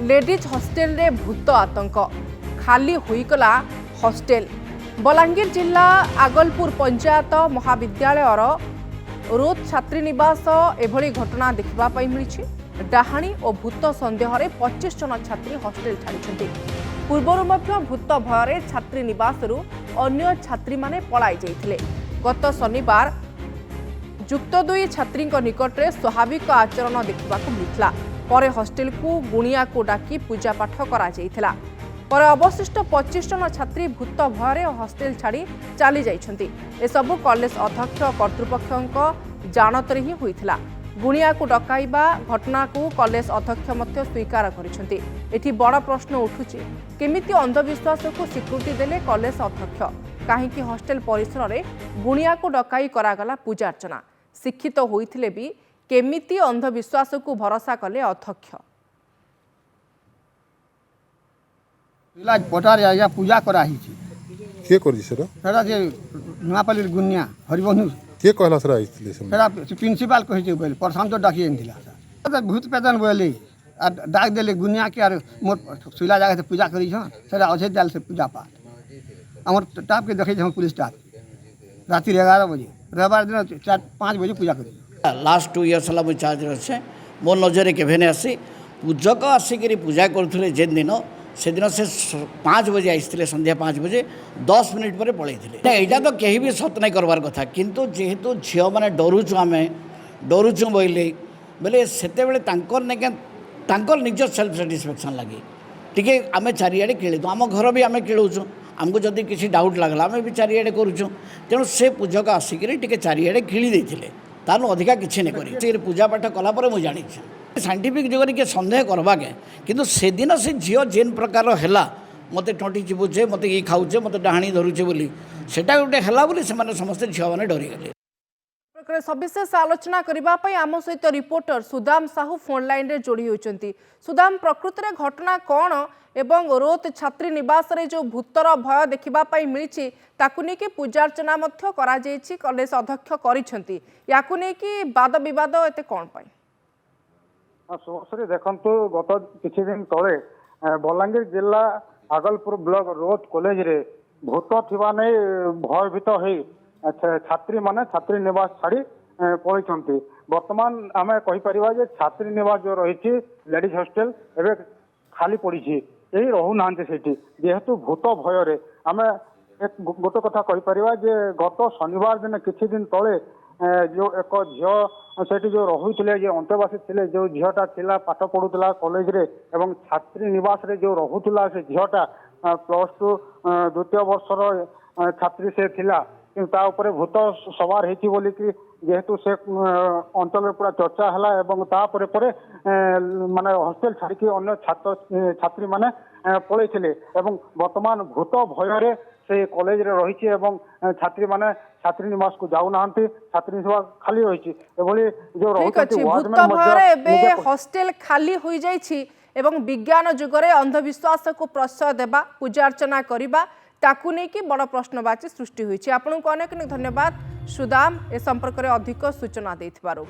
Ladies hostel रे भूत आतंक खाली होईगला हॉस्टेल। बलांगीर जिला आगलपुर पंचायत महाविद्यालय रोज छात्री निवास एभली घटना देखा मिली। डाहाणी और भूत सन्देह 25 जन छात्री हॉस्टेल छाड़ी। पूर्वर भूत भय छात्री निवास अन्य छात्री माने पलाई जाइथिले। गत शनिवार युक्त 2 छात्री निकट में स्वाभाविक आचरण देखा मिलता। पर हॉस्टेल को गुणिया को डाकी पूजा पाठ करा जाइथिला। पर अवशिष्ट 25 जन छात्री भूत भय हॉस्टेल छाड़ी चली जाइछन्ति। ए सबु कॉलेज अध्यक्ष कर्तृपक्ष जानतरे ही होइथिला। गुणिया को डकाइबा घटना को कॉलेज अध्यक्ष मध्य स्वीकार करिसन्ति। एठी बड़ प्रश्न उठुछि, केमिति अंधविश्वास को स्वीकृति देले कॉलेज अध्यक्ष? काहेकि हॉस्टेल परिसर रे गुणिया को डकाई करागला पूजा अर्चना? शिक्षित होइथिले भी केमिति अंधविश्वास को भरोसा कले अध्यक्ष? इलाज पटार आया पूजा कराही छी के करजी सर सेरा जे नुआपल्ली गुनिया हरिबनु के कहला सर आइथिले सेरा प्रिंसिपल कहि जे बोले प्रशांत तो डाकी एनथिला सर भूत पेतन बोले आ डाक देले गुनिया के आर मोर सुइला जागे से पूजा करी छ सेरा अछे दाल से पूजा पाठ हमर स्टाफ के देखै हम पुलिस स्टाफ राति 11 बजे रविवार दिन 4-5 बजे पूजा करी। लास्ट 2 इयर्स हला मु चार्ज रछे मो नजर के भेने आसी पूजक आसिक पूजा करथुले जेन दिन से दिन से 5 बजे आइसथिले संध्या 5 बजे 10 मिनिट पर पळैथिले। एटा तो केही भी सत नहीं करबार कथा, किंतु जेहेतु झियो माने डरुछु आमे डरुछु बोले सेते बेले तांकर निज सेल्फ सैटिस्फैक्शन लगी टिके आमे चारियाडे खेलु आम घर भी आमे खेलुछु। आमको जदि किसी डाउट लगला आमे भी चारियाडे करूछु। तेणु से पूजक आसिक टिके चारियाडे खेली देथिले, तानु अधिका किछि नै करी से पूजा पाठ कला पर मु जानि साइंटिफिक जगह के सन्देह करवा के, किंतु से दिन से झील जेन प्रकार है मत टंटी चिबुचे मत ये खाऊचे मत डाहाणी धरुचे बोली सेटा गोटे है बोली से समस्त झील मैंने डरीगले। सविशेष आलोचना करने आम सहित reporter Sudam Sahu phone line रे जोड़ी होती। सुदाम, प्रकृत में घटना कौन एवं रोत छात्री निवास रे जो भूतर भय देखा मिली ताकू नहीं पूजा अर्चना कॉलेज अध्यक्ष करिसेंती, याकू नहीं वाद विवाद एते कौन पाई? शुभश्री देखु गत किछि दिन तले बलांगीर जिला आगलपुर ब्लॉक रोज कॉलेज रे भूत थिबा नै भयभीत होई छात्री माने छात्री निवास छाड़ी पळैछन्ति। वर्तमान आमे कहि परिबा जे छात्री निवास जो रहिछि लेडीज हॉस्टेल एबे खाली पड़िछि, एही रहु नांते सेठी जेहेतु भूत भय रे आमे एक गोटे कथा कहि परिबा जे गत शनिवार दिन किछि दिन तले जो एक झील से जो रहुले जो अंतवासी थे जो झीलटा थिला पाठ पढ़ुला कॉलेज रे एवं छात्री निवास रे जो रहुला से झीलटा +2 द्वितीय वर्षर छात्री से थिला, किंतु ऊपर भूत सवार होती बोली कि जेहेतु से अंचल पूरा चर्चा है एवं तापर माने हॉस्टेल छाड़ी अन्य छात्री माने पलैथिले एवं वर्तमान भूत भय से कॉलेज रे रही एवं छात्री माने छात्री निवास को जाऊ नाहंती, छात्री निवास खाली रही एभली जो रही हॉस्टेल खाली हो जाइछि एवं विज्ञान जुगरे अंधविश्वास को प्रश्रय देबा पूजा अर्चना करबा ताकू नहीं कि बड़ प्रश्नवाची सृष्टि होइछि। आपनको अनेक धन्यवाद सुदाम ए संपर्क में अधिक सूचना देथिबारु।